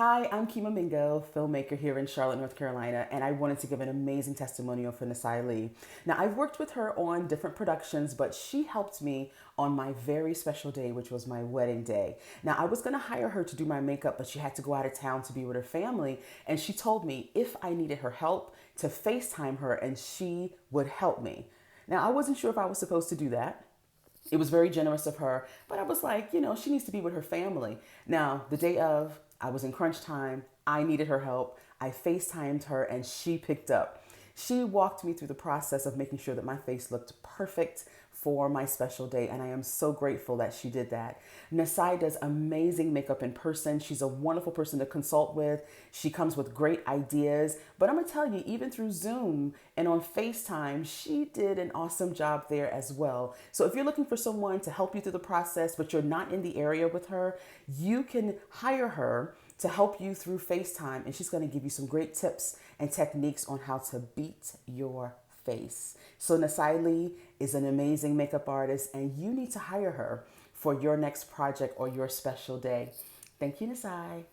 Hi, I'm Kima Mingo, filmmaker here in Charlotte, North Carolina, and I wanted to give an amazing testimonial for NiSi's Lee. Now, I've worked with her on different productions, but she helped me on my very special day, which was my wedding day. Now, I was going to hire her to do my makeup, but she had to go out of town to be with her family, and she told me if I needed her help to FaceTime her and she would help me. Now, I wasn't sure if I was supposed to do that. It was very generous of her, but I was like, she needs to be with her family. Now, the day of, I was in crunch time. I needed her help. I FaceTimed her and she picked up. She walked me through the process of making sure that my face looked perfect for my special day, and I am so grateful that she did that. NiSi's does amazing makeup in person. She's a wonderful person to consult with. She comes with great ideas, but I'm gonna tell you, even through Zoom and on FaceTime, she did an awesome job there as well. So if you're looking for someone to help you through the process, but you're not in the area with her, you can hire her to help you through FaceTime, and she's going to give you some great tips and techniques on how to beat your face. So NiSi's Lee is an amazing makeup artist, and you need to hire her for your next project or your special day. Thank you, NiSi.